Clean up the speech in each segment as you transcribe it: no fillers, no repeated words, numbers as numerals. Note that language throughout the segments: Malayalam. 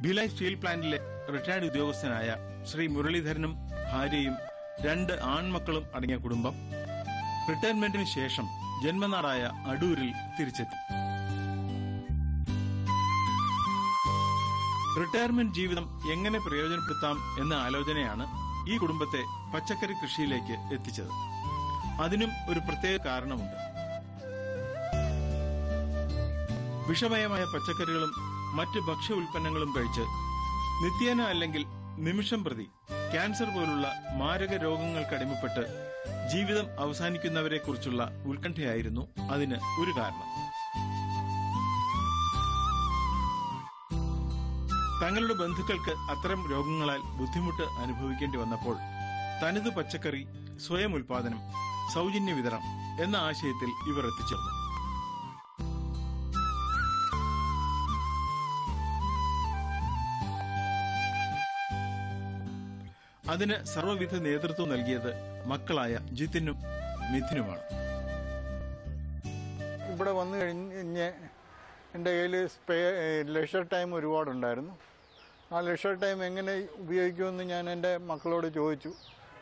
ഭിലായ് സ്റ്റീൽ പ്ലാന്റിലെ റിട്ടയർഡ് ഉദ്യോഗസ്ഥനായ ശ്രീ മുരളീധരനും ഭാര്യയും 2 ആൺമക്കളും അടങ്ങിയ കുടുംബം റിട്ടയർമെന്റിന് ശേഷം ജന്മനാടായ അടൂരിൽ തിരിച്ചെത്തി. റിട്ടയർമെന്റ് ജീവിതം എങ്ങനെ പ്രയോജനപ്പെടുത്താം എന്ന ആലോചനയാണ് ഈ കുടുംബത്തെ പച്ചക്കറി കൃഷിയിലേക്ക് എത്തിച്ചത്. അതിനും ഒരു പ്രത്യേക കാരണമുണ്ട്. വിഷമയമായ പച്ചക്കറികളും മറ്റ് ഭക്ഷ്യ ഉൽപ്പന്നങ്ങളും കഴിച്ച് നിത്യേന അല്ലെങ്കിൽ നിമിഷം പ്രതി ക്യാൻസർ പോലുള്ള മാരക രോഗങ്ങൾക്കടിമപ്പെട്ട് ജീവിതം അവസാനിക്കുന്നവരെക്കുറിച്ചുള്ള ഉത്കണ്ഠയായിരുന്നു അതിന് ഒരു കാരണം. തങ്ങളുടെ ബന്ധുക്കൾക്ക് അത്തരം രോഗങ്ങളാൽ ബുദ്ധിമുട്ട് അനുഭവിക്കേണ്ടി വന്നപ്പോൾ തനത് പച്ചക്കറി സ്വയം ഉൽപാദനം, സൗജന്യ വിതരണം എന്ന ആശയത്തിൽ ഇവർ എത്തിച്ചേർന്നു. അതിന് സർവ്വവിധ നേതൃത്വം നൽകിയത് മക്കളായ ജിത്തിനും മിഥുനുമാണ്. ഇവിടെ വന്നു കഴിഞ്ഞ് എൻ്റെ കയ്യിൽ ലെഷർ ടൈം ഒരുപാടുണ്ടായിരുന്നു. ആ ലെഷർ ടൈം എങ്ങനെ ഉപയോഗിക്കുമെന്ന് ഞാൻ എൻ്റെ മക്കളോട് ചോദിച്ചു.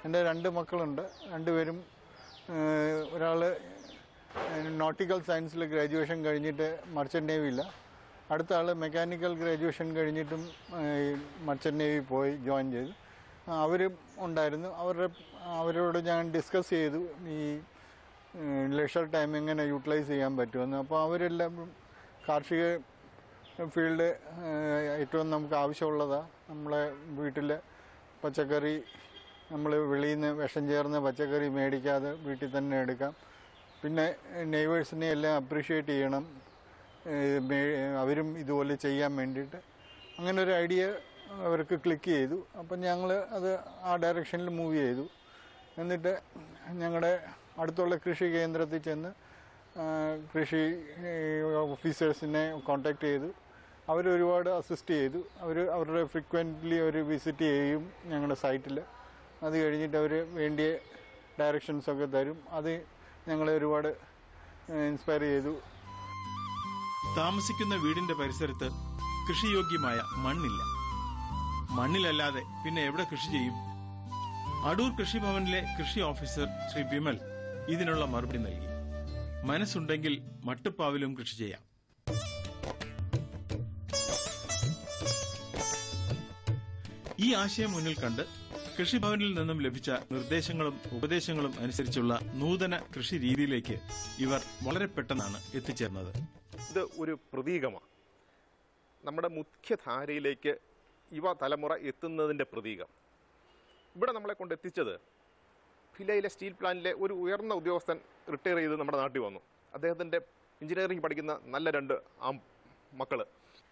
എൻ്റെ 2 മക്കളുണ്ട്. 2 പേരും ഒരാൾ നോട്ടിക്കൽ സയൻസിൽ ഗ്രാജുവേഷൻ കഴിഞ്ഞിട്ട് മർച്ചൻ്റ് നേവിയില്ല, അടുത്ത ആൾ മെക്കാനിക്കൽ ഗ്രാജുവേഷൻ കഴിഞ്ഞിട്ടും മർച്ചൻ്റ് നേവി പോയി ജോയിൻ ചെയ്തു. അവരും ഉണ്ടായിരുന്നു. അവരോട് ഞാൻ ഡിസ്കസ് ചെയ്തു ഈ ലെഷർ ടൈം എങ്ങനെ യൂട്ടിലൈസ് ചെയ്യാൻ പറ്റുമെന്ന്. അപ്പോൾ അവരെല്ലാം കാർഷിക ഫീൽഡ് ഏറ്റവും നമുക്ക് ആവശ്യമുള്ളതാണ്. നമ്മളെ വീട്ടിലെ പച്ചക്കറി നമ്മൾ വെളിയിൽ നിന്ന് വിഷം ചേർന്ന പച്ചക്കറി മേടിക്കാതെ വീട്ടിൽ തന്നെ എടുക്കാം. പിന്നെ നെയ്ബേഴ്സിനെ എല്ലാം അപ്രീഷിയേറ്റ് ചെയ്യണം, അവരും ഇതുപോലെ ചെയ്യാൻ വേണ്ടിയിട്ട്. അങ്ങനെ ഒരു ഐഡിയ അവർക്ക് ക്ലിക്ക് ചെയ്തു. അപ്പം ഞങ്ങൾ അത് ആ ഡയറക്ഷനിൽ മൂവ് ചെയ്തു. എന്നിട്ട് ഞങ്ങളുടെ അടുത്തുള്ള കൃഷി കേന്ദ്രത്തിൽ ചെന്ന് കൃഷി ഓഫീസേഴ്സിനെ കോൺടാക്ട് ചെയ്തു. അവരൊരുപാട് അസിസ്റ്റ് ചെയ്തു. അവരുടെ ഫ്രീക്വൻ്റ്ലി അവർ വിസിറ്റ് ചെയ്യും ഞങ്ങളുടെ സൈറ്റിൽ. അത് കഴിഞ്ഞിട്ട് അവർ വേണ്ടിയ ഡയറക്ഷൻസൊക്കെ തരും. അത് ഞങ്ങളെ ഒരുപാട് ഇൻസ്പയർ ചെയ്തു. താമസിക്കുന്ന വീടിന്റെ പരിസരത്ത് കൃഷിയോഗ്യമായ മണ്ണില്ല. മണ്ണിലല്ലാതെ പിന്നെ എവിടെ കൃഷി ചെയ്യും? അടൂർ കൃഷിഭവനിലെ കൃഷി ഓഫീസർ ശ്രീ വിമൽ ഇതിനുള്ള മറുപടി നൽകി. മനസ്സുണ്ടെങ്കിൽ മട്ടുപ്പാവിലും കൃഷി ചെയ്യാം. ഈ ആശയം മുന്നിൽ കണ്ട് കൃഷിഭവനിൽ നിന്നും ലഭിച്ച നിർദ്ദേശങ്ങളും ഉപദേശങ്ങളും അനുസരിച്ചുള്ള നൂതന കൃഷി രീതിയിലേക്ക് ഇവർ വളരെ പെട്ടെന്നാണ് എത്തിച്ചേർന്നത്. ഇത് ഒരു പ്രതീകമാണ്. നമ്മുടെ മുഖ്യധാരയിലേക്ക് യുവ തലമുറ എത്തുന്നതിൻ്റെ പ്രതീകം. ഇവിടെ നമ്മളെ കൊണ്ട് എത്തിച്ചത് ഭിലയിലെ സ്റ്റീൽ പ്ലാന്റിലെ ഒരു ഉയർന്ന ഉദ്യോഗസ്ഥൻ റിട്ടയർ ചെയ്ത് നമ്മുടെ നാട്ടിൽ വന്നു. അദ്ദേഹത്തിൻ്റെ എഞ്ചിനീയറിംഗ് പഠിക്കുന്ന നല്ല 2 മക്കൾ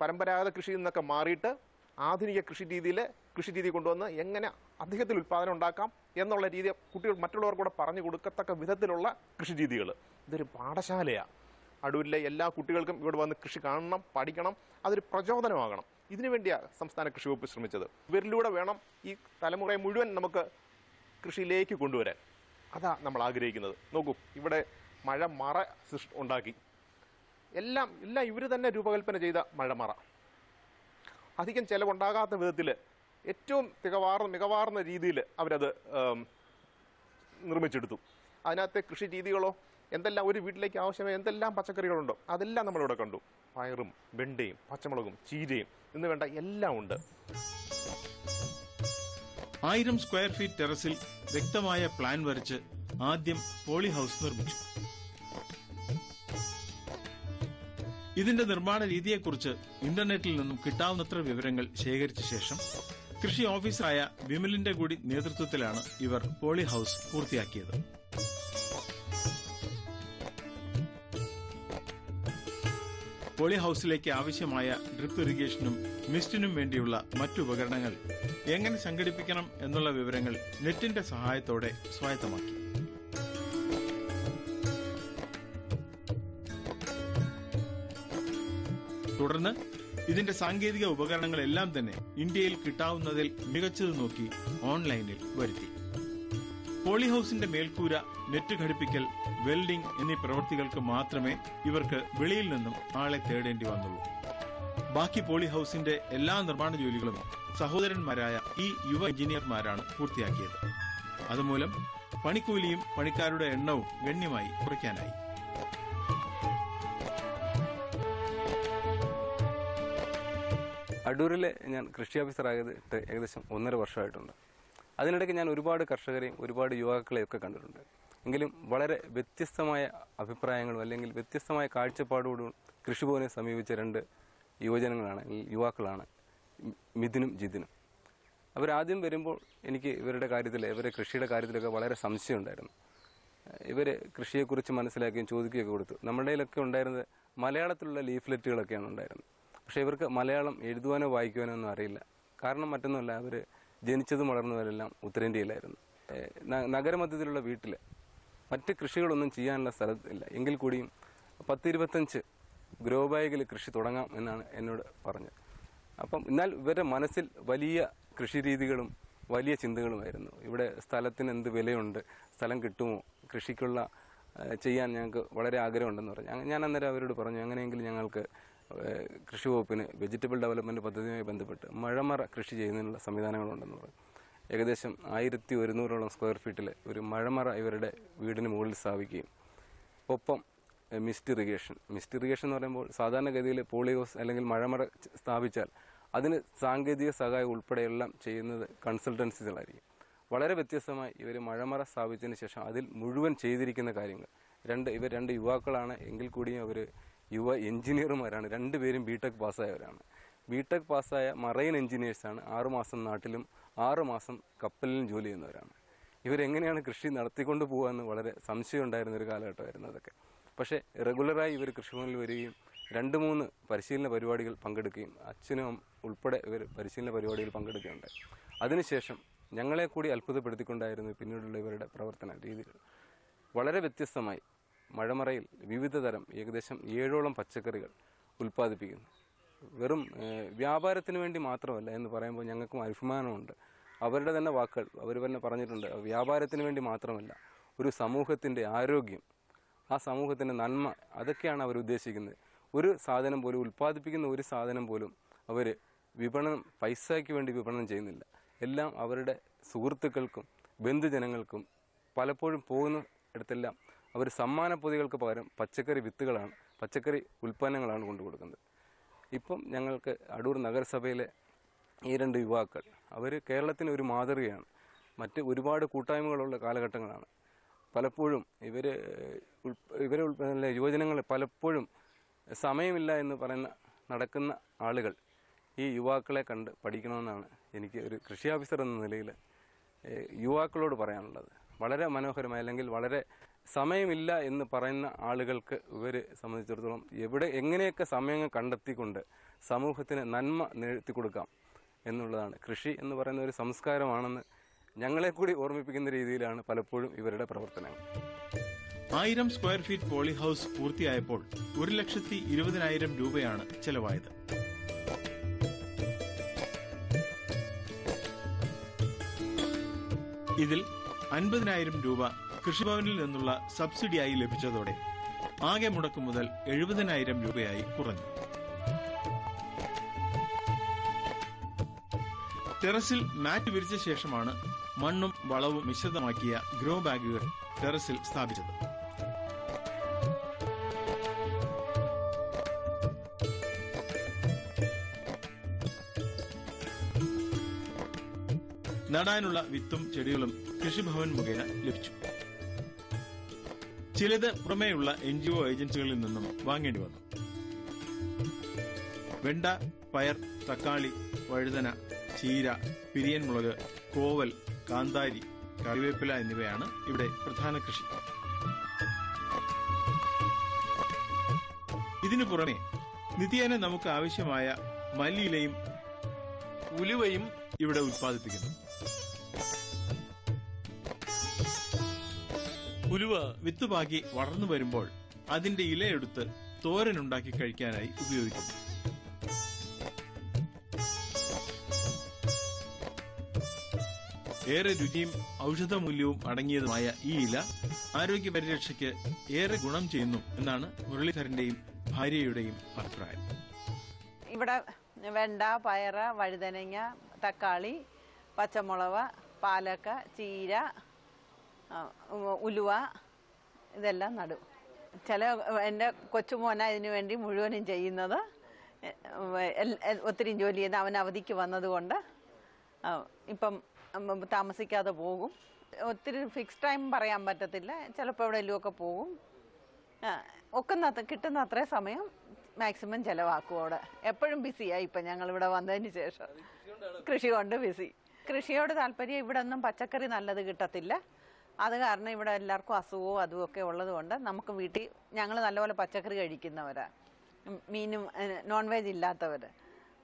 പരമ്പരാഗത കൃഷിയിൽ നിന്നൊക്കെ മാറിയിട്ട് ആധുനിക കൃഷി രീതി കൊണ്ടുവന്ന് എങ്ങനെ അദ്ദേഹത്തിൽ ഉൽപ്പാദനം ഉണ്ടാക്കാം എന്നുള്ള രീതി കുട്ടികൾ മറ്റുള്ളവർക്കൂടെ പറഞ്ഞു കൊടുക്കത്തക്ക വിധത്തിലുള്ള കൃഷി രീതികൾ. ഇതൊരു പാഠശാലയാണ്. അടൂരിലെ എല്ലാ കുട്ടികൾക്കും ഇവിടെ വന്ന് കൃഷി കാണണം, പഠിക്കണം, അതൊരു പ്രചോദനമാകണം. ഇതിനുവേണ്ടിയാണ് സംസ്ഥാന കൃഷി വകുപ്പ് ശ്രമിച്ചത്. ഇവരിലൂടെ വേണം ഈ തലമുറയെ മുഴുവൻ നമുക്ക് കൃഷിയിലേക്ക് കൊണ്ടുവരാൻ. അതാ നമ്മൾ ആഗ്രഹിക്കുന്നത്. നോക്കൂ, ഇവിടെ മഴമറ ഉണ്ടാക്കി. എല്ലാം ഇവർ തന്നെ രൂപകൽപ്പന ചെയ്ത മഴമറ. അധികം ചിലവുണ്ടാകാത്ത വിധത്തിൽ ഏറ്റവും മികവാർന്ന രീതിയിൽ അവരത് നിർമ്മിച്ചെടുത്തു. അതിനകത്തെ കൃഷി രീതികളോ എന്തെല്ലാം ഒരു വീട്ടിലേക്ക് ആവശ്യമായ എന്തെല്ലാം പച്ചക്കറികളുണ്ടോ അതെല്ലാം നമ്മളിവിടെ കണ്ടു. പയറും വെണ്ടയും പച്ചമുളകും ചീരയും എന്ന് വേണ്ട എല്ലാം ഉണ്ട്. 1000 സ്ക്വയർ ഫീറ്റ് ടെറസിൽ വ്യക്തമായ പ്ലാൻ വരച്ച് ആദ്യം പോളി ഹൌസ് നിർമ്മിച്ചു. ഇതിന്റെ നിർമ്മാണ രീതിയെക്കുറിച്ച് ഇന്റർനെറ്റിൽ നിന്നും കിട്ടാവുന്നത്ര വിവരങ്ങൾ ശേഖരിച്ച ശേഷം കൃഷി ഓഫീസറായ വിമലിന്റെ കൂടി നേതൃത്വത്തിലാണ് ഇവർ പോളി ഹൌസ് പൂർത്തിയാക്കിയത്. പോളി ഹൌസിലേക്ക് ആവശ്യമായ ഡ്രിപ്പ് ഇറിഗേഷനും മിസ്റ്റിനും വേണ്ടിയുള്ള മറ്റു ഉപകരണങ്ങൾ എങ്ങനെ സംഘടിപ്പിക്കണം എന്നുള്ള വിവരങ്ങൾ നെറ്റിന്റെ സഹായത്തോടെ സ്വായത്തമാക്കി. തുടർന്ന് ഇതിന്റെ സാങ്കേതിക ഉപകരണങ്ങളെല്ലാം തന്നെ ഇന്ത്യയിൽ കിട്ടാവുന്നതിൽ മികച്ചത് നോക്കി ഓൺലൈനിൽ വരുത്തി. പോളി ഹൌസിന്റെ മേൽക്കൂര, നെറ്റ് ഘടിപ്പിക്കൽ, വെൽഡിംഗ് എന്നീ പ്രവൃത്തികൾക്ക് മാത്രമേ ഇവർക്ക് വെളിയിൽ നിന്നും ആളെ തേടേണ്ടി വന്നുള്ളൂ. ബാക്കി പോളി ഹൌസിന്റെ എല്ലാ നിർമ്മാണ ജോലികളും സഹോദരന്മാരായ ഈ യുവ എഞ്ചിനീയർമാരാണ് പൂർത്തിയാക്കിയത്. അതുമൂലം പണിക്കൂലിയും പണിക്കാരുടെ എണ്ണവും ഗണ്യമായി കുറയ്ക്കാനായി. അടൂരിലെ ഞാൻ കൃഷി ഓഫീസറായത് ഏകദേശം 1.5 വർഷമായിട്ടുണ്ട്. അതിനിടയ്ക്ക് ഞാൻ ഒരുപാട് കർഷകരെയും ഒരുപാട് യുവാക്കളെയൊക്കെ കണ്ടിട്ടുണ്ട്. എങ്കിലും വളരെ വ്യത്യസ്തമായ അഭിപ്രായങ്ങളും അല്ലെങ്കിൽ വ്യത്യസ്തമായ കാഴ്ചപ്പാടോടും കൃഷിഭവനെ സമീപിച്ച 2 യുവജനങ്ങളാണ്, യുവാക്കളാണ് മിഥുനും ജിതിനും. അവരാദ്യം വരുമ്പോൾ എനിക്ക് ഇവരുടെ കൃഷിയുടെ കാര്യത്തിലൊക്കെ വളരെ സംശയമുണ്ടായിരുന്നു. ഇവർ കൃഷിയെക്കുറിച്ച് മനസ്സിലാക്കുകയും ചോദിക്കുകയൊക്കെ കൊടുത്തു. നമ്മുടെ കയ്യിലൊക്കെ ഉണ്ടായിരുന്നത് മലയാളത്തിലുള്ള ലീഫ്ലെറ്റുകളൊക്കെയാണ് ഉണ്ടായിരുന്നത്. പക്ഷേ ഇവർക്ക് മലയാളം എഴുതുവാനോ വായിക്കുവാനോ ഒന്നും അറിയില്ല. കാരണം മറ്റൊന്നുമല്ല, അവർ ജനിച്ചതും വളർന്നവരെല്ലാം ഉത്തരേന്ത്യയിലായിരുന്നു. നഗരമധ്യത്തിലുള്ള വീട്ടിൽ മറ്റ് കൃഷികളൊന്നും ചെയ്യാനുള്ള സ്ഥലത്തില്ല. എങ്കിൽ കൂടിയും 10-25 ഗ്രോ ബാഗിൽ കൃഷി തുടങ്ങാം എന്നാണ് എന്നോട് പറഞ്ഞത്. അപ്പം എന്നാൽ ഇവരുടെ മനസ്സിൽ വലിയ കൃഷി രീതികളും വലിയ ചിന്തകളുമായിരുന്നു. ഇവിടെ സ്ഥലത്തിന് എന്ത് വിലയുണ്ട്, സ്ഥലം കിട്ടുമോ, കൃഷിക്കുള്ള ചെയ്യാൻ ഞങ്ങൾക്ക് വളരെ ആഗ്രഹമുണ്ടെന്ന് പറഞ്ഞു. ഞാൻ അന്നേരം അവരോട് പറഞ്ഞു, അങ്ങനെയെങ്കിൽ ഞങ്ങൾക്ക് കൃഷി വകുപ്പിന് വെജിറ്റബിൾ ഡെവലപ്മെൻറ്റ് പദ്ധതിയുമായി ബന്ധപ്പെട്ട് മഴമറ കൃഷി ചെയ്യുന്നതിനുള്ള സംവിധാനങ്ങളുണ്ടെന്ന് പറഞ്ഞു. ഏകദേശം 1100ഓളം സ്ക്വയർ ഫീറ്റിൽ ഒരു മഴമറ ഇവരുടെ വീടിന് മുകളിൽ സ്ഥാപിക്കുകയും ഒപ്പം മിസ്റ്റ് ഇറിഗേഷൻ എന്ന് പറയുമ്പോൾ സാധാരണഗതിയിൽ പോളി ഹൗസ് അല്ലെങ്കിൽ മഴമറ സ്ഥാപിച്ചാൽ അതിന് സാങ്കേതിക സഹായം ഉൾപ്പെടെയെല്ലാം ചെയ്യുന്നത് കൺസൾട്ടൻസികളായിരിക്കും. വളരെ വ്യത്യസ്തമായി ഇവർ മഴമറ സ്ഥാപിച്ചതിന് ശേഷം അതിൽ മുഴുവൻ ചെയ്തിരിക്കുന്ന കാര്യങ്ങൾ ഇവർ 2 യുവാക്കളാണ്. എങ്കിൽ കൂടിയും അവർ യുവ എഞ്ചിനീയർമാരാണ്. 2 പേരും ബിടെക് പാസ്സായവരാണ്. ബിടെക് പാസ്സായ മറൈൻ എഞ്ചിനീയേഴ്സാണ്. 6 മാസം നാട്ടിലും 6 മാസം കപ്പലിലും ജോലി ചെയ്യുന്നവരാണ്. ഇവരെങ്ങനെയാണ് കൃഷി നടത്തിക്കൊണ്ട് പോകുകയെന്ന് വളരെ സംശയം ഉണ്ടായിരുന്നൊരു കാലഘട്ടമായിരുന്നു അതൊക്കെ. പക്ഷേ റെഗുലറായി ഇവർ കൃഷിഭവനിൽ വരികയും 2-3 പരിശീലന പരിപാടികൾ പങ്കെടുക്കുകയും അച്ഛനും ഉൾപ്പെടെ ഇവർ പരിശീലന പരിപാടികൾ പങ്കെടുക്കുകയുണ്ടായി. അതിനുശേഷം ഞങ്ങളെ കൂടി അത്ഭുതപ്പെടുത്തിക്കൊണ്ടായിരുന്നു പിന്നീടുള്ള ഇവരുടെ പ്രവർത്തന രീതികൾ. വളരെ വ്യത്യസ്തമായി മഴമറയിൽ വിവിധ തരം ഏകദേശം 7ഓളം പച്ചക്കറികൾ ഉൽപ്പാദിപ്പിക്കുന്നു. വെറും വ്യാപാരത്തിന് വേണ്ടി മാത്രമല്ല എന്ന് പറയുമ്പോൾ ഞങ്ങൾക്കും അഭിമാനമുണ്ട്. അവരുടെ തന്നെ വാക്കുകൾ അവർ തന്നെ പറഞ്ഞിട്ടുണ്ട്, വ്യാപാരത്തിന് വേണ്ടി മാത്രമല്ല, ഒരു സമൂഹത്തിൻ്റെ ആരോഗ്യം, ആ സമൂഹത്തിൻ്റെ നന്മ, അതൊക്കെയാണ് അവർ ഉദ്ദേശിക്കുന്നത്. ഒരു സാധനം പോലും ഉൽപ്പാദിപ്പിക്കുന്ന ഒരു സാധനം പോലും അവർ പൈസയ്ക്ക് വേണ്ടി വിപണനം ചെയ്യുന്നില്ല. എല്ലാം അവരുടെ സുഹൃത്തുക്കൾക്കും ബന്ധുജനങ്ങൾക്കും പലപ്പോഴും പോകുന്ന ഇടത്തെല്ലാം അവർ സമ്മാന പൊതികൾക്ക് പകരം പച്ചക്കറി വിത്തുകളാണ്, പച്ചക്കറി ഉൽപ്പന്നങ്ങളാണ് കൊണ്ടുകൊടുക്കുന്നത്. ഇപ്പം ഞങ്ങൾക്ക് അടൂർ നഗരസഭയിലെ ഈ 2 യുവാക്കൾ അവർ കേരളത്തിന് ഒരു മാതൃകയാണ്. മറ്റ് ഒരുപാട് കൂട്ടായ്മകളുള്ള കാലഘട്ടങ്ങളാണ്. പലപ്പോഴും ഇവരെ യുവജനങ്ങൾ പലപ്പോഴും സമയമില്ല എന്ന് നടക്കുന്ന ആളുകൾ ഈ യുവാക്കളെ കണ്ട് പഠിക്കണമെന്നാണ് എനിക്ക് ഒരു കൃഷി ഓഫീസർ എന്ന നിലയിൽ യുവാക്കളോട് പറയാനുള്ളത്. വളരെ മനോഹരമായ അല്ലെങ്കിൽ വളരെ സമയമില്ല എന്ന് പറയുന്ന ആളുകൾക്ക് ഇവരെ സംബന്ധിച്ചിടത്തോളം എങ്ങനെയൊക്കെ സമയങ്ങൾ കണ്ടെത്തിക്കൊണ്ട് സമൂഹത്തിന് നന്മ നേടി കൊടുക്കാം എന്നുള്ളതാണ്. കൃഷി എന്ന് പറയുന്ന ഒരു സംസ്കാരമാണെന്ന് ഞങ്ങളെ കൂടി ഓർമ്മിപ്പിക്കുന്ന രീതിയിലാണ് പലപ്പോഴും ഇവരുടെ പ്രവർത്തനങ്ങൾ. 1000 സ്ക്വയർ ഫീറ്റ് പോളി ഹൌസ് പൂർത്തിയായപ്പോൾ 1,20,000 രൂപയാണ് ചെലവായത്. ഇതിൽ 50,000 രൂപ കൃഷിഭവനിൽ നിന്നുള്ള സബ്സിഡിയായി ലഭിച്ചതോടെ ആകെ മുടക്ക് മുതൽ 70,000 രൂപയായി കുറഞ്ഞു. ടെറസിൽ മാറ്റ് വിരിച്ച ശേഷമാണ് മണ്ണും വളവും മിശ്രിതമാക്കിയ ഗ്രോ ബാഗുകൾ ടെറസിൽ സ്ഥാപിച്ചത്. നടാനുള്ള വിത്തും ചെടികളും കൃഷിഭവൻ മുഖേന ലഭിച്ചു. ചിലത് പുറമേയുള്ള NGO ഏജൻസികളിൽ നിന്നും വാങ്ങേണ്ടി വന്നു. വെണ്ട, പയർ, തക്കാളി, വഴുതന, ചീര, പിരിയൻ മുളക്, കോവൽ, കാന്താരി, കറിവേപ്പില എന്നിവയാണ് ഇവിടെ പ്രധാന കൃഷി. ഇതിനു പുറമെ നിത്യേന നമുക്ക് ആവശ്യമായ മല്ലിയിലയും ഉലുവയും ഇവിടെ ഉൽപ്പാദിപ്പിക്കുന്നു. ഉലുവ വിത്തുപാകി വളർന്നു വരുമ്പോൾ അതിന്റെ ഇലയെടുത്ത് തോരനുണ്ടാക്കി കഴിക്കാനായി ഉപയോഗിക്കുന്നു. ഏറെ രുചിയും ഔഷധമൂല്യവും അടങ്ങിയതുമായ ഈ ഇല ആരോഗ്യ പരിരക്ഷയ്ക്ക് ഏറെ ഗുണം ചെയ്യുന്നു എന്നാണ് മുരളീധരന്റെയും ഭാര്യയുടെയും അഭിപ്രായം. ഇവിടെ വെണ്ട, പയറ്, വഴുതനങ്ങ, തക്കാളി, പച്ചമുളക്, പാലക്ക, ചീര, ഉലുവ ഇതെല്ലാം നടും. എൻ്റെ കൊച്ചുമോന ഇതിനു വേണ്ടി മുഴുവനും ചെയ്യുന്നത്. ഒത്തിരി ജോലി ചെയ്ത് അവൻ അവധിക്ക് വന്നതുകൊണ്ട് ഇപ്പം താമസിക്കാതെ പോകും. ഒത്തിരി ഫിക്സ് ടൈം പറയാൻ പറ്റത്തില്ല, ചിലപ്പോൾ എവിടെയെങ്കിലുമൊക്കെ പോകും. കിട്ടുന്ന അത്രയും സമയം മാക്സിമം ചിലവാക്കും അവിടെ. എപ്പോഴും ബിസിയായി ഇപ്പം ഞങ്ങളിവിടെ വന്നതിന് ശേഷം. കൃഷി കൊണ്ട് ബിസി. കൃഷിയോട് താല്പര്യം. ഇവിടെ ഒന്നും പച്ചക്കറി നല്ലത് കിട്ടത്തില്ല. അത് കാരണം ഇവിടെ എല്ലാവർക്കും അസുഖവും അതുമൊക്കെ ഉള്ളത് കൊണ്ട് നമുക്ക് വീട്ടിൽ ഞങ്ങൾ നല്ലപോലെ പച്ചക്കറി കഴിക്കുന്നവരാണ്. മീനും നോൺ വെജ് ഇല്ലാത്തവർ.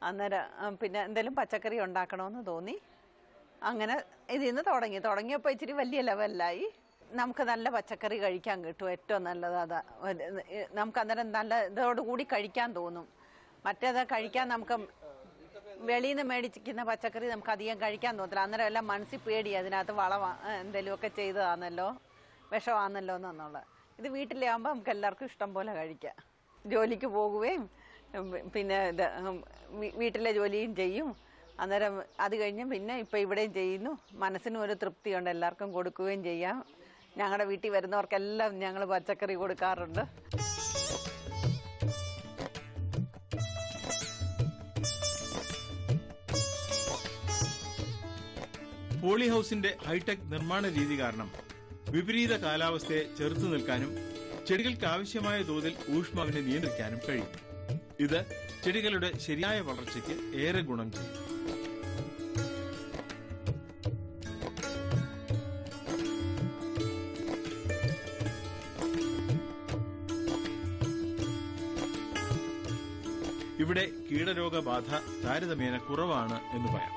അന്നേരം പിന്നെ എന്തെങ്കിലും പച്ചക്കറി ഉണ്ടാക്കണമെന്ന് തോന്നി. അങ്ങനെ ഇതിൽ നിന്ന് തുടങ്ങിയപ്പോൾ ഇച്ചിരി വലിയ ലെവലിലായി. നമുക്ക് നല്ല പച്ചക്കറി കഴിക്കാൻ കിട്ടും. ഏറ്റവും നല്ലത് അതാ. നമുക്ക് അന്നേരം നല്ല ഇതോടുകൂടി കഴിക്കാൻ തോന്നും. മറ്റേത് കഴിക്കാൻ നമുക്ക് വെളിയിൽ നിന്ന് മേടിച്ചിരിക്കുന്ന പച്ചക്കറി നമുക്ക് അധികം കഴിക്കാൻ തോന്നില്ല. അന്നേരം എല്ലാം മനസ്സിൽ പേടി, അതിനകത്ത് എന്തെങ്കിലുമൊക്കെ ചെയ്തതാണല്ലോ, വിഷമാണല്ലോ എന്നുള്ളത്. ഇത് വീട്ടിലാകുമ്പോൾ നമുക്ക് എല്ലാവർക്കും ഇഷ്ടം പോലെ കഴിക്കാം. ജോലിക്ക് പോകുകയും പിന്നെ വീട്ടിലെ ജോലിയും ചെയ്യും. അന്നേരം അത് കഴിഞ്ഞ് പിന്നെ ഇപ്പം ഇവിടെയും ചെയ്യുന്നു. മനസ്സിനും ഒരു തൃപ്തിയുണ്ട്. എല്ലാവർക്കും കൊടുക്കുകയും ചെയ്യാം. ഞങ്ങളുടെ വീട്ടിൽ വരുന്നവർക്കെല്ലാം ഞങ്ങൾ പച്ചക്കറി കൊടുക്കാറുണ്ട്. പോളി ഹൌസിന്റെ ഹൈടെക് നിർമ്മാണ രീതി കാരണം വിപരീത കാലാവസ്ഥയെ ചെറുത്തു നിൽക്കാനും ചെടികൾക്ക് ആവശ്യമായ തോതിൽ ഊഷ്മാവിനെ നിയന്ത്രിക്കാനും കഴിയും. ഇത് ചെടികളുടെ ശരിയായ വളർച്ചയ്ക്ക് ഏറെ ഗുണം ചെയ്യും. ഇവിടെ കീടരോഗബാധ താരതമ്യേന കുറവാണ് എന്ന് പറയാം.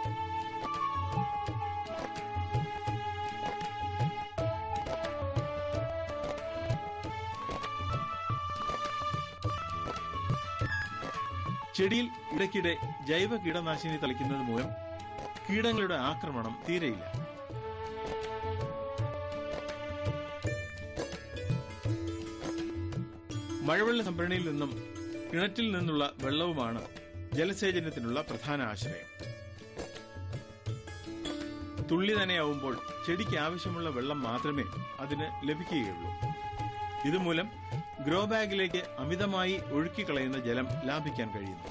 ചെടിയിൽ ഇടയ്ക്കിടെ ജൈവ കീടനാശിനി തളിക്കുന്നത് മൂലം കീടങ്ങളുടെ ആക്രമണം തീരെയില്ല. മഴവെള്ള സംഭരണിയിൽ നിന്നും കിണറ്റിൽ നിന്നുള്ള വെള്ളവുമാണ് ജലസേചനത്തിനുള്ള പ്രധാന ആശ്രയം. തുള്ളി നനയാവുമ്പോൾ ചെടിക്ക് ആവശ്യമുള്ള വെള്ളം മാത്രമേ അതിന് ലഭിക്കുകയുള്ളൂ. ഇതുമൂലം ഗ്രോ ബാഗിലേക്ക് അമിതമായി ഒഴുക്കിക്കളയുന്ന ജലം ലാഭിക്കാൻ കഴിയുന്നു.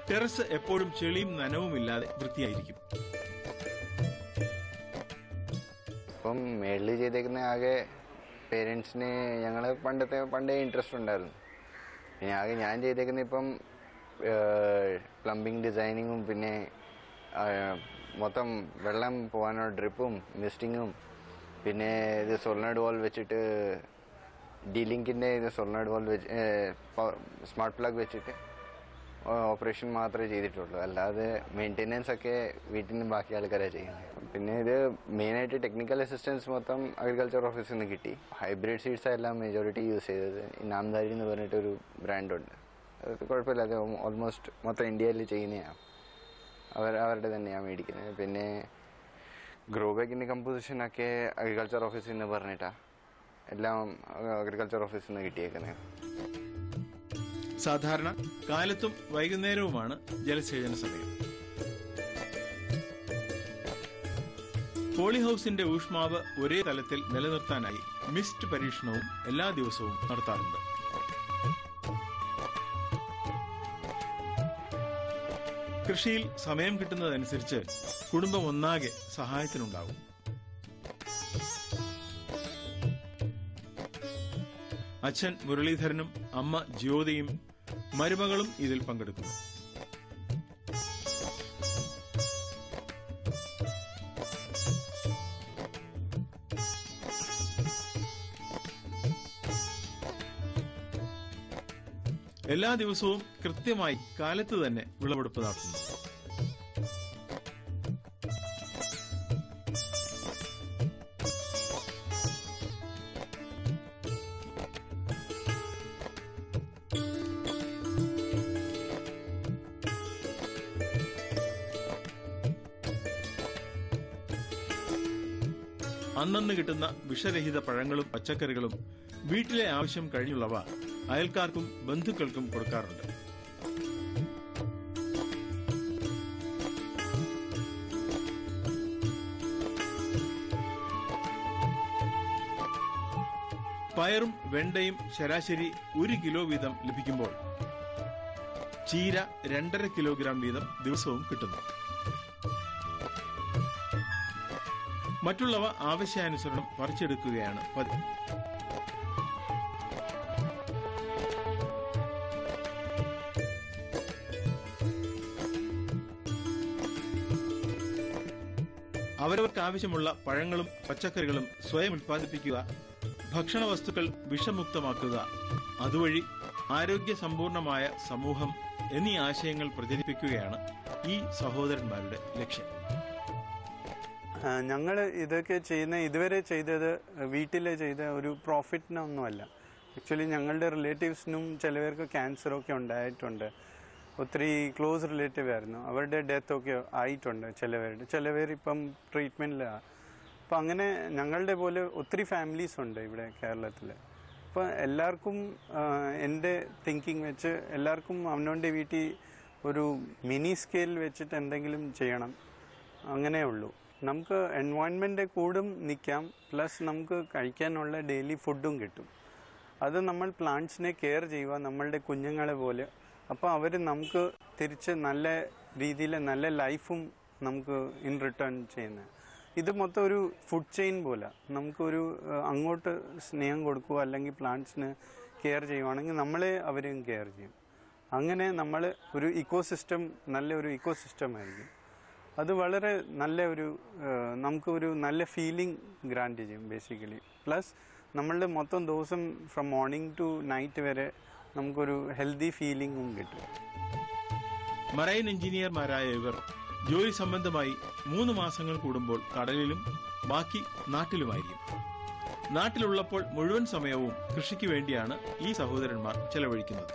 ടെറസ് എപ്പോഴും ചെളിയും നനവുമില്ലാതെ വൃത്തിയായിരിക്കും. ഇപ്പം മേളിൽ ചെയ്തേക്കുന്ന ആകെ പേരൻസിന് ഞങ്ങൾ പണ്ടേ ഇൻട്രസ്റ്റ് ഉണ്ടായിരുന്നു. പിന്നെ ആകെ ഞാൻ ചെയ്തേക്കുന്ന ഇപ്പം പ്ലംബിംഗ് ഡിസൈനിങ്ങും പിന്നെ മൊത്തം വെള്ളം പോകാനുള്ള ഡ്രിപ്പും മിസ്റ്റിങ്ങും പിന്നെ ഇത് സോളിനോയിഡ് വാൾ വെച്ചിട്ട് ഡീലിങ്കിൻ്റെ ഇത് സോളിനോയിഡ് വാൾ വെച്ച് സ്മാർട്ട് പ്ലഗ് വെച്ചിട്ട് ഓപ്പറേഷൻ മാത്രമേ ചെയ്തിട്ടുള്ളൂ. അല്ലാതെ മെയിൻ്റെനൻസ് ഒക്കെ വീട്ടിൽ നിന്ന് ബാക്കി ആൾക്കാരാണ് ചെയ്യുന്നത്. പിന്നെ ഇത് മെയിനായിട്ട് ടെക്നിക്കൽ അസിസ്റ്റൻസ് മൊത്തം അഗ്രികൾച്ചർ ഓഫീസിൽ നിന്ന് കിട്ടി. ഹൈബ്രിഡ് സീഡ്സ് എല്ലാം മെജോറിറ്റി യൂസ് ചെയ്തത്. നാംദാരി എന്ന് പറഞ്ഞിട്ടൊരു ബ്രാൻഡുണ്ട്. അത് കുഴപ്പമില്ല, അത് ഓൾമോസ്റ്റ് മൊത്തം ഇന്ത്യയിൽ ചെയ്യുന്നതാണ്. അവരുടെ തന്നെയാണ് മേടിക്കുന്നത്. പിന്നെ ഗ്രോ ബാഗിൻ്റെ കമ്പോസിഷനൊക്കെ അഗ്രികൾച്ചർ ഓഫീസിൽ നിന്ന് പറഞ്ഞിട്ടാണ് എല്ലാം അഗ്രികൾച്ചർ ഓഫീസിൽ നിന്ന് കിട്ടിയേക്കുന്നത്. സാധാരണ കാലത്തും വൈകുന്നേരവുമാണ് ജലസേചന സമയം. പോളി ഹൌസിന്റെ ഊഷ്മാവ് ഒരേ തലത്തിൽ നിലനിർത്താനായി മിസ്റ്റ് പരീക്ഷണവും എല്ലാ ദിവസവും നടത്താറുണ്ട്. കൃഷിയിൽ സമയം കിട്ടുന്നതനുസരിച്ച് കുടുംബം ഒന്നാകെ സഹായത്തിനുണ്ടാകും. അച്ഛൻ മുരളീധരനും അമ്മ ജ്യോതിയും മരുമകളും ഇതിൽ പങ്കെടുക്കുന്നു. എല്ലാ ദിവസവും കൃത്യമായി കാലത്ത് തന്നെ വിളവെടുപ്പ് നടത്തുന്നു. അന്നന്ന് കിട്ടുന്ന വിഷരഹിത പഴങ്ങളും പച്ചക്കറികളും വീട്ടിലെ ആവശ്യം കഴിഞ്ഞുള്ളവ അയൽക്കാർക്കും ബന്ധുക്കൾക്കും കൊടുക്കാറുണ്ട്. പയറും വെണ്ടയും ശരാശരി 1 കിലോ വീതം ലഭിക്കുമ്പോൾ ചീര 2.5 കിലോഗ്രാം വീതം ദിവസവും കിട്ടുന്നു. മറ്റുള്ളവ ആവശ്യാനുസരണം പറിച്ചെടുക്കുകയാണ് പതിവ്. അവരവർക്ക് ആവശ്യമുള്ള പഴങ്ങളും പച്ചക്കറികളും സ്വയം ഉൽപ്പാദിപ്പിക്കുക, ഭക്ഷണ വസ്തുക്കൾ വിഷമുക്തമാക്കുക, അതുവഴി ആരോഗ്യ സമ്പൂർണമായ സമൂഹം എന്നീ ആശയങ്ങൾ പ്രചരിപ്പിക്കുകയാണ് ഈ സഹോദരന്മാരുടെ ലക്ഷ്യം. ഞങ്ങൾ ഇതൊക്കെ ഇതുവരെ ചെയ്തത് വീട്ടിൽ ചെയ്ത ഒരു പ്രോഫിറ്റിനൊന്നുമല്ല. ആക്ച്വലി ഞങ്ങളുടെ റിലേറ്റീവ്സിനും ചിലവർക്ക് ക്യാൻസറൊക്കെ ഉണ്ടായിട്ടുണ്ട്. ഒത്തിരി ക്ലോസ് റിലേറ്റീവ് ആയിരുന്നു, അവരുടെ ഡെത്തൊക്കെ ആയിട്ടുണ്ട്. ചിലവർ ഇപ്പം ട്രീറ്റ്മെൻറ്റിലാണ്. അപ്പം അങ്ങനെ ഞങ്ങളുടെ പോലെ ഒത്തിരി ഫാമിലീസ് ഉണ്ട് ഇവിടെ കേരളത്തിൽ. അപ്പം എല്ലാവർക്കും എൻ്റെ തിങ്കിങ് വെച്ച് എല്ലാവർക്കും അവനവൻ്റെ വീട്ടിൽ ഒരു മിനി സ്കെയിൽ വെച്ചിട്ട് എന്തെങ്കിലും ചെയ്യണം, അങ്ങനെ ഉള്ളൂ. നമുക്ക് എൻവയോൺമെൻറ്റ് കൂടും നിൽക്കാം, പ്ലസ് നമുക്ക് കഴിക്കാനുള്ള ഡെയിലി ഫുഡും കിട്ടും. അത് നമ്മൾ പ്ലാന്റ്സിനെ കെയർ ചെയ്യുക നമ്മളുടെ കുഞ്ഞുങ്ങളെ പോലെ. അപ്പോൾ അവർ നമുക്ക് തിരിച്ച് നല്ല രീതിയിൽ നല്ല ലൈഫും നമുക്ക് ഇൻ റിട്ടേൺ ചെയ്യുന്നത്. ഇത് മൊത്തം ഒരു ഫുഡ് ചെയിൻ പോലെ. നമുക്കൊരു അങ്ങോട്ട് സ്നേഹം കൊടുക്കുക, അല്ലെങ്കിൽ പ്ലാന്റ്സിന് കെയർ ചെയ്യുവാണെങ്കിൽ നമ്മളെ അവരും കെയർ ചെയ്യും. അങ്ങനെ നമ്മൾ ഒരു ഇക്കോസിസ്റ്റം, നല്ലൊരു ഇക്കോസിസ്റ്റം ആയിരിക്കും. അത് വളരെ നല്ല നമുക്കൊരു നല്ല ഫീലിംഗ് ഗ്രാൻറ്റ് ചെയ്യും ബേസിക്കലി. പ്ലസ് നമ്മളുടെ മൊത്തം ദിവസം ഫ്രം മോർണിംഗ് ടു നൈറ്റ് വരെ നമുക്കൊരു ഹെൽത്തി ഫീലിംഗും കിട്ടും. മറൈൻ എഞ്ചിനീയർമാരായ ഇവർ ജോലി സംബന്ധമായി 3 മാസങ്ങൾ കൂടുമ്പോൾ കടലിലും ബാക്കി നാട്ടിലുമായിരിക്കും. നാട്ടിലുള്ളപ്പോൾ മുഴുവൻ സമയവും കൃഷിക്ക് വേണ്ടിയാണ് ഈ സഹോദരന്മാർ ചെലവഴിക്കുന്നത്.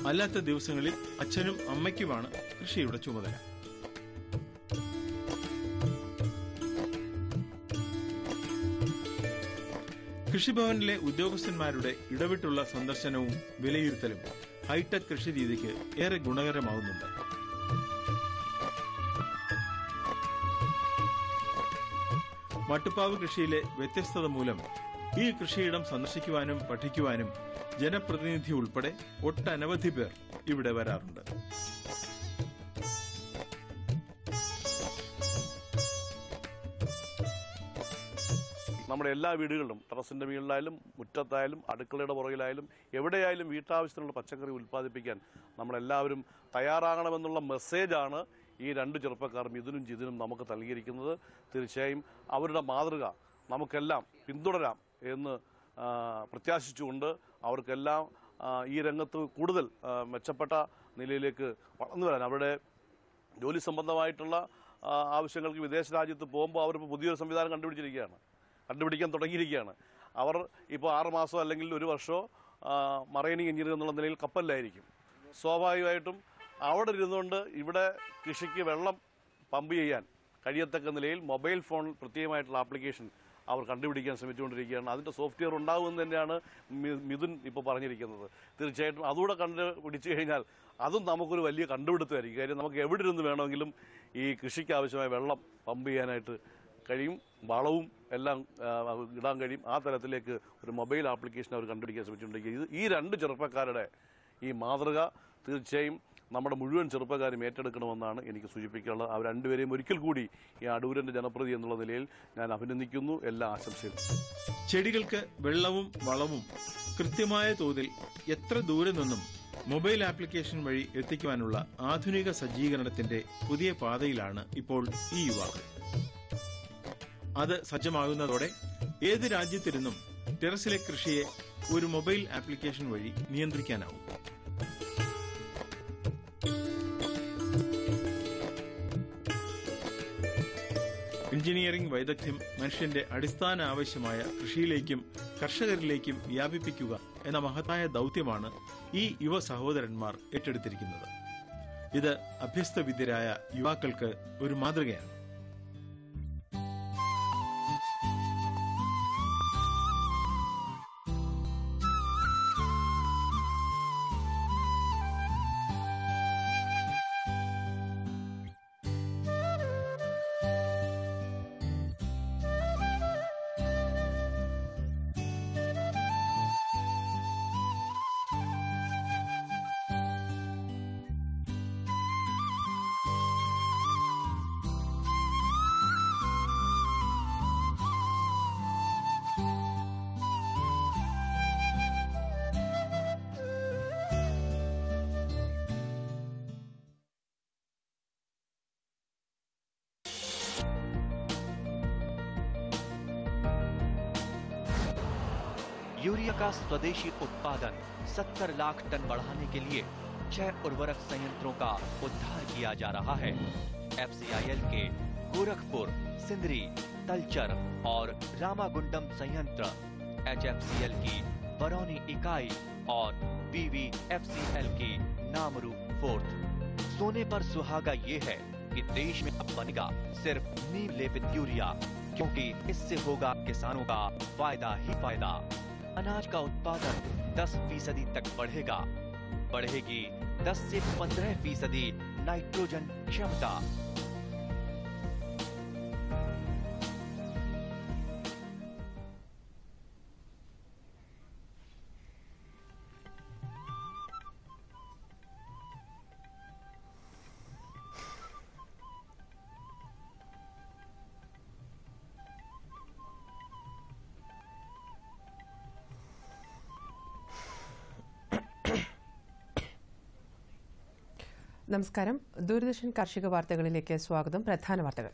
അല്ലാത്ത ദിവസങ്ങളിൽ അച്ഛനും അമ്മയ്ക്കുമാണ് കൃഷിയുടെ ചുമതല. കൃഷിഭവനിലെ ഉദ്യോഗസ്ഥന്മാരുടെ ഇടവിട്ടുള്ള സന്ദർശനവും വിലയിരുത്തലും ഹൈടെക് കൃഷി രീതിക്ക് ഏറെ ഗുണകരമാവുന്നുണ്ട്. മട്ടുപ്പാവ് കൃഷിയിലെ വ്യത്യസ്തത മൂലം ഈ കൃഷിയിടം സന്ദർശിക്കുവാനും പഠിക്കുവാനും ജനപ്രതിനിധി ഉൾപ്പെടെ ഒട്ടനവധി പേർ ഇവിടെ വരാറുണ്ട്. നമ്മുടെ എല്ലാ വീടുകളിലും ടെറസിൻ്റെ മുകളിലായാലും മുറ്റത്തായാലും അടുക്കളയുടെ പുറകിലായാലും എവിടെയായാലും വീട്ടാവശ്യത്തിനുള്ള പച്ചക്കറി ഉൽപ്പാദിപ്പിക്കാൻ നമ്മളെല്ലാവരും തയ്യാറാകണമെന്നുള്ള മെസ്സേജാണ് ഈ 2 ചെറുപ്പക്കാർ മിഥുനും ജിതിനും നമുക്ക് നൽകിയിരിക്കുന്നത്. തീർച്ചയായും അവരുടെ മാതൃക നമുക്കെല്ലാം പിന്തുടരാം എന്ന് പ്രത്യാശിച്ചുകൊണ്ട് അവർക്കെല്ലാം ഈ രംഗത്ത് കൂടുതൽ മെച്ചപ്പെട്ട നിലയിലേക്ക് വളർന്നു വരാൻ, അവരുടെ ജോലി സംബന്ധമായിട്ടുള്ള ആവശ്യങ്ങൾക്ക് വിദേശ രാജ്യത്ത് പോകുമ്പോൾ അവരിപ്പോൾ പുതിയൊരു സംവിധാനം കണ്ടുപിടിക്കാൻ തുടങ്ങിയിരിക്കുകയാണ്. അവർ ഇപ്പോൾ 6 മാസമോ അല്ലെങ്കിൽ 1 വർഷമോ മറൈനിങ് എഞ്ചിനീയർ എന്നുള്ള നിലയിൽ കപ്പലിലായിരിക്കും. സ്വാഭാവികമായിട്ടും അവിടെ ഇരുന്നുകൊണ്ട് ഇവിടെ കൃഷിക്ക് വെള്ളം പമ്പ് ചെയ്യാൻ കഴിയത്തക്ക നിലയിൽ മൊബൈൽ ഫോണിൽ പ്രത്യേകമായിട്ടുള്ള ആപ്ലിക്കേഷൻ അവർ കണ്ടുപിടിക്കാൻ ശ്രമിച്ചുകൊണ്ടിരിക്കുകയാണ്. അതിൻ്റെ സോഫ്റ്റ്വെയർ ഉണ്ടാകുമെന്ന് തന്നെയാണ് മിഥുൻ ഇപ്പോൾ പറഞ്ഞിരിക്കുന്നത്. തീർച്ചയായിട്ടും അതുകൂടെ കണ്ടുപിടിച്ചു കഴിഞ്ഞാൽ അതും നമുക്കൊരു വലിയ കണ്ടുപിടുത്തമായിരിക്കും. കാര്യം നമുക്ക് എവിടെ ഇരുന്ന് വേണമെങ്കിലും ഈ കൃഷിക്ക് ആവശ്യമായ വെള്ളം പമ്പ് ചെയ്യാനായിട്ട് കഴിയും, വളവും എല്ലാം ഇടാൻ കഴിയും. ആ തരത്തിലേക്ക് ഒരു മൊബൈൽ ആപ്ലിക്കേഷൻ അവർ കണ്ടുപിടിക്കാൻ ശ്രമിച്ചുകൊണ്ടിരിക്കുക. ഈ 2 ചെറുപ്പക്കാരുടെ ഈ മാതൃക തീർച്ചയായും നമ്മുടെ മുഴുവൻ ചെറുപ്പക്കാരും ഏറ്റെടുക്കണമെന്നാണ് എനിക്ക് സൂചിപ്പിക്കാനുള്ളത്. അവർ 2 പേരെയും ഒരിക്കൽ കൂടി ഈ അടൂരിൻ്റെ ജനപ്രതി എന്നുള്ള നിലയിൽ ഞാൻ അഭിനന്ദിക്കുന്നു. എല്ലാ ആശംസയും. ചെടികൾക്ക് വെള്ളവും വളവും കൃത്യമായ തോതിൽ എത്ര ദൂരെ നിന്നും മൊബൈൽ ആപ്ലിക്കേഷൻ വഴി എത്തിക്കുവാനുള്ള ആധുനിക സജ്ജീകരണത്തിന്റെ പുതിയ പാതയിലാണ് ഇപ്പോൾ ഈ യുവാക്കൾ. അത് സജ്ജമാകുന്നതോടെ ഏത് രാജ്യത്തിരുന്നും ടെറസിലെ കൃഷിയെ ഒരു മൊബൈൽ ആപ്ലിക്കേഷൻ വഴി നിയന്ത്രിക്കാനാവും. എഞ്ചിനീയറിംഗ് വൈദഗ്ധ്യം മനുഷ്യന്റെ അടിസ്ഥാന ആവശ്യമായ കൃഷിയിലേക്കും കർഷകരിലേക്കും വ്യാപിപ്പിക്കുക എന്ന മഹത്തായ ദൗത്യമാണ് ഈ യുവ സഹോദരന്മാർ ഏറ്റെടുത്തിരിക്കുന്നത്. ഇത് അഭ്യസ്തവിദ്യരായ യുവാക്കൾക്ക് ഒരു മാതൃകയാണ്. यूरिया का स्वदेशी उत्पादन 70 लाख टन बढ़ाने के लिए 6 उर्वरक संयंत्रों का उद्धार किया जा रहा है। FCIL के गोरखपुर, सिंदरी, तलचर और रामागुंडम संयंत्र, HFCL की बरौनी इकाई और BVFCL की नामरू फोर्थ। सोने पर सुहागा ये है कि देश में अब बनेगा सिर्फ नीम लेपित यूरिया, क्योंकि इससे होगा किसानों का फायदा ही फायदा। अनाज का उत्पादन 10% तक बढ़ेगा। बढ़ेगी 10 से 15% नाइट्रोजन क्षमता। നമസ്കാരം. ദൂരദർശൻ കാർഷിക വാർത്തകളിലേക്ക് സ്വാഗതം. പ്രധാന വാർത്തകൾ.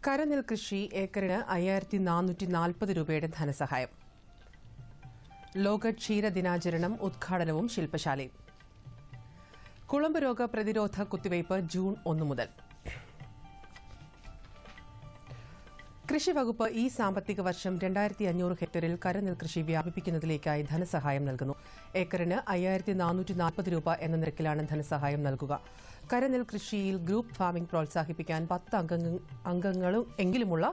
കരനെൽ കൃഷി ഏക്കറിന് 5440 രൂപയുടെ ധനസഹായം. ലോക ക്ഷീര ദിനാചരണം ഉദ്ഘാടനവും ശില്പശാലയും. കുളമ്പ് രോഗ പ്രതിരോധ കുത്തിവയ്പ് ജൂൺ 1 മുതൽ. കൃഷി വകുപ്പ് ഈ സാമ്പത്തിക വർഷം 2500 ഹെക്ടറിൽ കരനെൽ കൃഷി വ്യാപിപ്പിക്കുന്നതിലേക്കായി ധനസഹായം നൽകുന്നു. ഏക്കറിന് 5440 രൂപ എന്ന നിരക്കിലാണ് ധനസഹായം നൽകുക. കരനെൽ കൃഷിയിൽ ഗ്രൂപ്പ് ഫാമിംഗ് പ്രോത്സാഹിപ്പിക്കാൻ 10 അംഗങ്ങളും എങ്കിലുമുള്ള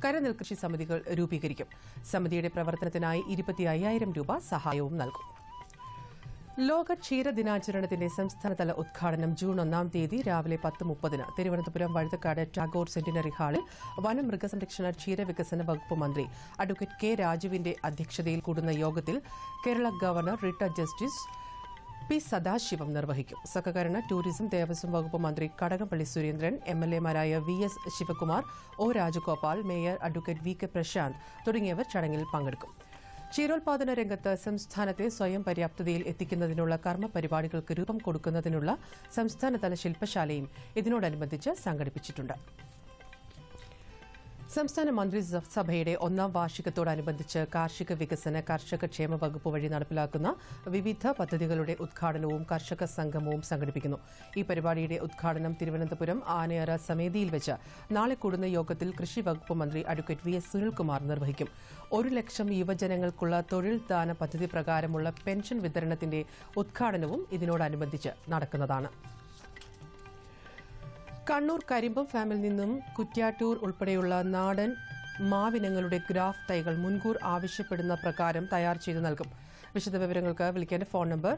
കരനെൽ കൃഷി സമിതികൾ രൂപീകരിക്കും. സമിതിയുടെ പ്രവർത്തനത്തിനായി 25,000 രൂപ സഹായവും നൽകും. ലോക ക്ഷീര ദിനാചരണത്തിന്റെ സംസ്ഥാനതല ഉദ്ഘാടനം ജൂൺ 1 തീയതി രാവിലെ 10:30 തിരുവനന്തപുരം വഴുതക്കാട് ടാഗോർ സെന്റിനറി ഹാളിൽ വനം മൃഗസംരക്ഷണ ക്ഷീരവികസന വകുപ്പ് മന്ത്രി അഡ്വക്കേറ്റ് കെ രാജുവിന്റെ അധ്യക്ഷതയിൽ കൂടുന്ന യോഗത്തിൽ Kerala governor retired justice P Sathasivam നിർവഹിക്കും. സഹകരണ, ടൂറിസം, ദേവസ്വം വകുപ്പ് മന്ത്രി കടകംപള്ളി സുരേന്ദ്രൻ, MLA-മാരായ VS Sivakumar, O Rajagopal, mayor advocate VK Prasanth തുടങ്ങിയവർ ചടങ്ങിൽ പങ്കെടുക്കും. ക്ഷീരോത്പാദന രംഗത്ത് സംസ്ഥാനത്തെ സ്വയം പര്യാപ്തതയിൽ എത്തിക്കുന്നതിനുള്ള കർമ്മ പരിപാടികൾക്ക് രൂപം കൊടുക്കുന്നതിനുള്ള സംസ്ഥാനതല ശില്പശാലയും ഇതിനോടനുബന്ധിച്ച് സംഘടിപ്പിച്ചിട്ടുണ്ട്. സംസ്ഥാന മന്ത്രിസഭയുടെ 1ാം വാർഷികത്തോടനുബന്ധിച്ച് കാർഷിക വികസന, കർഷക ക്ഷേമ വകുപ്പ് വഴി നടപ്പിലാക്കുന്ന വിവിധ പദ്ധതികളുടെ ഉദ്ഘാടനവും കർഷക സംഗമവും സംഘടിപ്പിക്കുന്നു. ഈ പരിപാടിയുടെ ഉദ്ഘാടനം തിരുവനന്തപുരം ആനയറ സമേതിയിൽ വെച്ച് നാളെ കൂടുന്ന യോഗത്തിൽ കൃഷി വകുപ്പ് മന്ത്രി അഡ്വക്കേറ്റ് VS സുനിൽകുമാർ നിർവഹിക്കും. 1 ലക്ഷം യുവജനങ്ങൾക്കുള്ള തൊഴിൽ ദാന പദ്ധതി പ്രകാരമുള്ള പെൻഷൻ വിതരണത്തിന്റെ ഉദ്ഘാടനവും ഇതിനോടനുബന്ധിച്ച് നടക്കുന്നതാണ്. കണ്ണൂർ കരിമ്പം ഫാമിൽ നിന്നും കുറ്റ്യാട്ടൂർ ഉൾപ്പെടെയുള്ള നാടൻ മാവിനങ്ങളുടെ ഗ്രാഫ് തൈകൾ മുൻകൂർ ആവശ്യപ്പെടുന്ന പ്രകാരം തയ്യാർ ചെയ്ത് നൽകും. വിശദവിവരങ്ങൾക്ക് വിളിക്കേണ്ട ഫോൺ നമ്പർ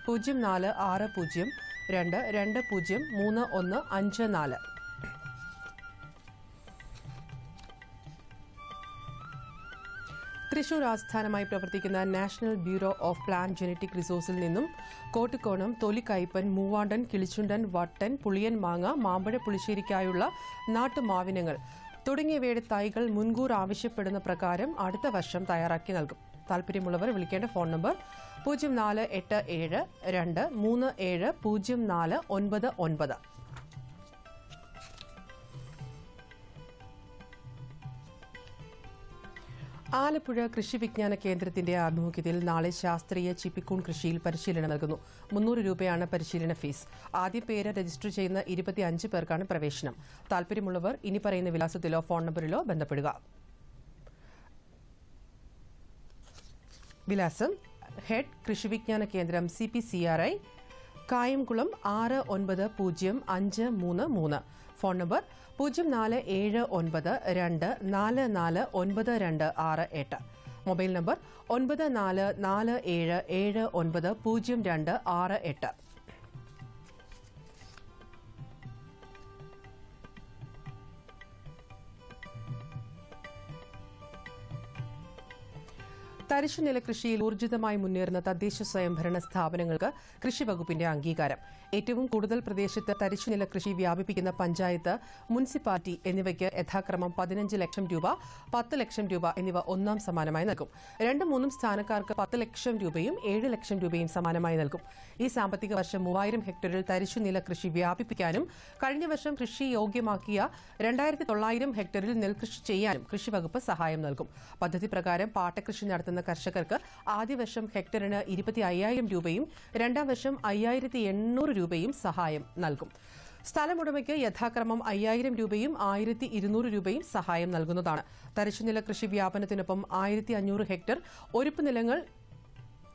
046022203154. തൃശൂർ ആസ്ഥാനമായി പ്രവർത്തിക്കുന്ന national bureau of plant genetic റിസോഴ്സിൽ നിന്നും കോട്ടുകോണം, തൊലിക്കയ്പൻ, മൂവാണ്ടൻ, കിളിച്ചുണ്ടൻ, വട്ടൻ, പുളിയൻ മാങ്ങ, മാമ്പഴ പുളിശ്ശേരിക്കായുള്ള നാട്ടുമാവിനങ്ങൾ തുടങ്ങിയവയുടെ തൈകൾ മുൻകൂർ ആവശ്യപ്പെടുന്ന പ്രകാരം അടുത്ത വർഷം തയ്യാറാക്കി നൽകും. താൽപര്യമുള്ളവർ വിളിക്കേണ്ട ഫോൺ നമ്പർ 0487237049. ആലപ്പുഴ കൃഷി വിജ്ഞാന കേന്ദ്രത്തിന്റെ ആഭിമുഖ്യത്തിൽ നാളെ ശാസ്ത്രീയ ചിപ്പിക്കൂൺ കൃഷിയിൽ പരിശീലനം നൽകുന്നു. 300 രൂപയാണ് പരിശീലന ഫീസ്. ആദ്യ പേര് രജിസ്റ്റർ ചെയ്യുന്ന 25 പേർക്കാണ് പ്രവേശനം. താൽപര്യമുള്ളവർ ഇനി പറയുന്ന വിലാസത്തിലോ ഫോൺ നമ്പറിലോ ബന്ധപ്പെടുക. വിലാസം: ഹെഡ് കൃഷി വിജ്ഞാന കേന്ദ്രം, CPCRI, Kayamkulam 690533. Phone number 0492449268. Mobile number 9447790268. തരിശുനില കൃഷിയിൽ ഊർജിതമായി മുന്നേറുന്ന തദ്ദേശ സ്വയംഭരണ സ്ഥാപനങ്ങൾക്ക് കൃഷിവകുപ്പിന്റെ അംഗീകാരം. ഏറ്റവും കൂടുതൽ പ്രദേശത്ത് തരിശുനില കൃഷി വ്യാപിപ്പിക്കുന്ന പഞ്ചായത്ത്, മുനിസിപ്പാലിറ്റി എന്നിവയ്ക്ക് യഥാക്രമം 15 ലക്ഷം രൂപ, 10 ലക്ഷം രൂപ എന്നിവ ഒന്നാം സമ്മാനമായി നൽകും. 2, 3 സ്ഥാനക്കാർക്ക് 10 ലക്ഷം രൂപയും 7 ലക്ഷം രൂപയും സമ്മാനമായി നൽകും. ഈ സാമ്പത്തിക വർഷം 3000 ഹെക്ടറിൽ തരിശുനില കൃഷി വ്യാപിപ്പിക്കാനും കഴിഞ്ഞ വർഷം കൃഷി യോഗ്യമാക്കിയ 2900 ഹെക്ടറിൽ നെൽകൃഷി ചെയ്യാനും കൃഷിവകുപ്പ് സഹായം നൽകും. പദ്ധതി പ്രകാരം പാട്ടകൃഷി നടത്തുന്ന കർഷകർക്ക് ആദ്യ വർഷം ഹെക്ടറിന് 25,000 രൂപയും രണ്ടാം വർഷം 5,800 രൂപയും സഹായം നൽകും. സ്ഥലമുടമയ്ക്ക് യഥാക്രമം 5,000 രൂപയും 1,200 രൂപയും സഹായം നൽകുന്നതാണ്. തരിശുനില കൃഷി വ്യാപനത്തിനൊപ്പം 1,500 ഹെക്ടർ ഒരുപ്പ് നിലങ്ങൾ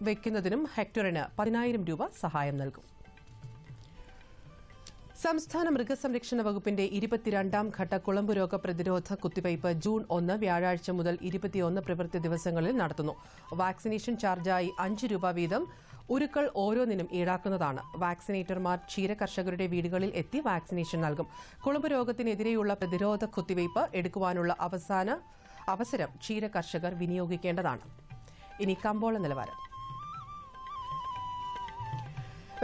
വയ്ക്കുന്നതിനും ഹെക്ടറിന് 10,000 രൂപ സഹായം നൽകും. സംസ്ഥാന മൃഗസംരക്ഷണ വകുപ്പിന്റെ 22ാം ഘട്ട കുളമ്പ് രോഗ പ്രതിരോധ കുത്തിവയ്പ് ജൂൺ 1 വ്യാഴാഴ്ച മുതൽ 21 പ്രവൃത്തി ദിവസങ്ങളിൽ നടത്തുന്നു. വാക്സിനേഷൻ ചാർജായി 5 രൂപ വീതം ഉരുക്കൾ ഓരോന്നിനും ഈടാക്കുന്നതാണ്. വാക്സിനേറ്റർമാർ ക്ഷീരകർഷകരുടെ വീടുകളിൽ എത്തി വാക്സിനേഷൻ നൽകും. കുളമ്പ് രോഗത്തിനെതിരെയുള്ള പ്രതിരോധ കുത്തിവയ്പ് എടുക്കുവാനുള്ള അവസരം ക്ഷീരകർഷകർ വിനിയോഗിക്കേണ്ടതാണ്. ഇനി കമ്പോള നിലവാരം.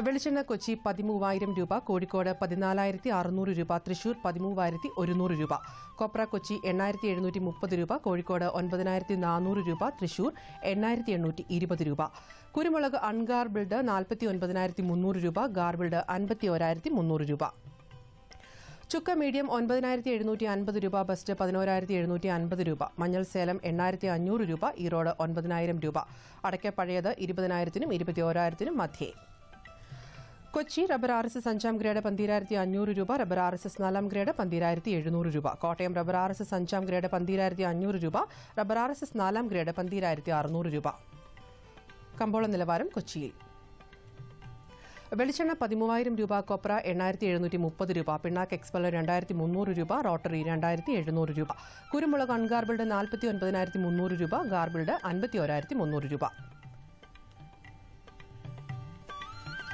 വെളിച്ചെണ്ണ കൊച്ചി 13,000 രൂപ, കോഴിക്കോട് 14,600 രൂപ, തൃശൂർ 13,100 രൂപ. കൊപ്ര കൊച്ചി 8,730 രൂപ, കോഴിക്കോട് 9,400 രൂപ, തൃശൂർ 8,820 രൂപ. കുരുമുളക് അൺഗാർബിൾഡ് 49,300 രൂപ, ഗാർബിൾഡ് 51,300 രൂപ. ചുക്ക മീഡിയം 9,750 രൂപ, ബസ്റ്റ് 11,750 രൂപ. മഞ്ഞൾ സേലം 8,500 രൂപ, ഈറോഡ് 9,000 രൂപ. അടയ്ക്ക പഴയത് 20,000-നും 21,000-നും മധ്യേ. കൊച്ചി റബ്ബർ RSS 5ാം ഗ്രേഡ് 12,500 രൂപ, റബ്ബർ RSS 4ാം ഗ്രേഡ് 12,700 രൂപ. കോട്ടയം റബ്ബർ RSS 5ാം ഗ്രേഡ് 12,500 രൂപ, റബ്ബർ RSS 4ാം ഗ്രേഡ് 12,600 രൂപ. കമ്പോള നിലവാരം കൊച്ചിയിൽ. വെളിച്ചെണ്ണ 13,000 രൂപ, കൊപ്ര 8,730 രൂപ, പിണ്ണാക്ക് എക്സ്പെല്ലർ 2,300 രൂപ, റോട്ടറി 2,700 രൂപ. കുരുമുളക് അൺഗാർബിൾഡ് 49,300 രൂപ, ഗാർബിൾഡ് 51,300 രൂപ.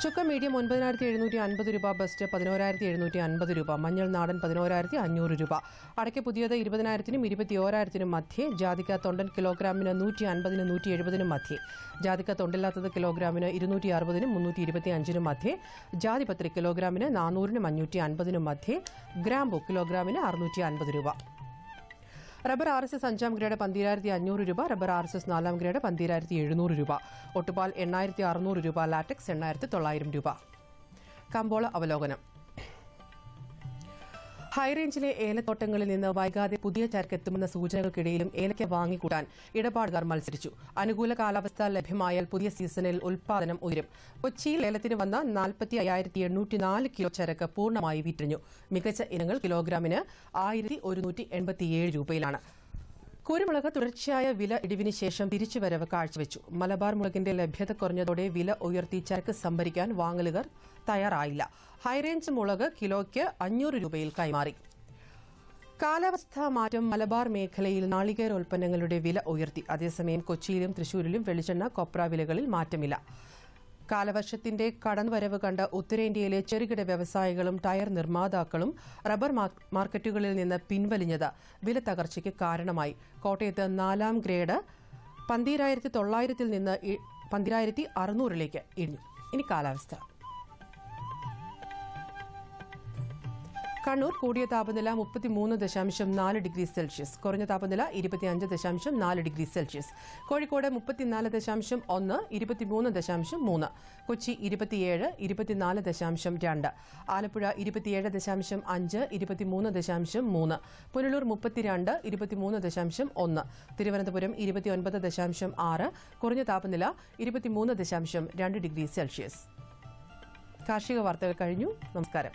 ചുക്ക മീഡിയം 9,750 രൂപ, ബസ്റ്റ് 11,750 രൂപ. മഞ്ഞൾ നാടൻ 11,500 രൂപ. അടയ്ക്ക പുതിയത് 20,000-നും 21,000-നും മധ്യേ. ജാതിക്ക തൊണ്ടൻ കിലോഗ്രാമിന് 150-നും 170-നും മധ്യേ. ജാതിക്ക തൊണ്ടില്ലാത്തത് കിലോഗ്രാമിന് 260-നും 325-നും മധ്യേ. ജാതിപത്രി കിലോഗ്രാമിന് 400-നും 550-നും മധ്യേ. ഗ്രാമ്പു കിലോഗ്രാമിന് 650 രൂപ. റബ്ബർ RSS 5ാം ഗ്രേഡ് 12,500 രൂപ, റബ്ബർ RSS 4ാം ഗ്രേഡ് 12,700 രൂപ. ഒട്ടുപാൽ 8,600 രൂപ, ലാറ്റക്സ് 8,900 രൂപ. കമ്പോള അവലോകനം. ഹൈറേഞ്ചിലെ ഏലത്തോട്ടങ്ങളിൽ നിന്ന് വൈകാതെ പുതിയ ചരക്കെത്തുമെന്ന സൂചനകൾക്കിടയിലും ഏലയ്ക്ക വാങ്ങിക്കൂട്ടാൻ ഇടപാടുകാർ മത്സരിച്ചു. അനുകൂല കാലാവസ്ഥ ലഭ്യമായാൽ പുതിയ സീസണിൽ ഉൽപാദനം ഉയരും. കൊച്ചിയിൽ ഏലത്തിന് വന്ന 45,804 കിലോ ചരക്ക് പൂർണ്ണമായി വിറ്റഴിഞ്ഞു. മികച്ച ഇനങ്ങൾ കിലോഗ്രാമിന് 1,187 രൂപയിലാണ്. കുരുമുളക് തുടർച്ചയായ വില ഇടിവിന് ശേഷം തിരിച്ചുവരവ് കാഴ്ചവെച്ചു. മലബാർ മുളകിന്റെ ലഭ്യത കുറഞ്ഞതോടെ വില ഉയർത്തി ചരക്ക് സംഭരിക്കാൻ വാങ്ങലുകാർ തയ്യാറായില്ല. ഹൈറേഞ്ച് മുളക് കിലോയ്ക്ക് 500 രൂപയിൽ കൈമാറി. കാലാവസ്ഥാ മാറ്റം മലബാർ മേഖലയിൽ നാളികേരോൽപ്പന്നങ്ങളുടെ വില ഉയർത്തി. അതേസമയം കൊച്ചിയിലും തൃശൂരിലും വെളിച്ചെണ്ണ, കൊപ്ര വിലകളിൽ മാറ്റമില്ല. കാലവർഷത്തിന്റെ കടന്നുവരവ് കണ്ട ഉത്തരേന്ത്യയിലെ ചെറുകിട വ്യവസായികളും ടയർ നിർമ്മാതാക്കളും റബ്ബർ മാർക്കറ്റുകളിൽ നിന്ന് പിൻവലിഞ്ഞത് വില തകർച്ചയ്ക്ക് കാരണമായി. കോട്ടയത്ത് 4ാം ഗ്രേഡ് 12,900-ൽ നിന്ന് 12,600-ലേക്ക് ഇടിഞ്ഞു. ഇനി കാലാവസ്ഥ. കണ്ണൂർ കൂടിയ താപനില 33.4 ഡിഗ്രി സെൽഷ്യസ്, കുറഞ്ഞ താപനില 25.4 ഡിഗ്രി സെൽഷ്യസ്. കോഴിക്കോട് 34.1, 23.3. കൊച്ചി 27, 24.2. ആലപ്പുഴ 27.5, 23.3. പുനലൂർ 32, 23.1. തിരുവനന്തപുരം 29.6, കുറഞ്ഞ താപനില 23.2 ഡിഗ്രി സെൽഷ്യസ്. കാർഷിക വാർത്തകൾ കഴിഞ്ഞു. നമസ്കാരം.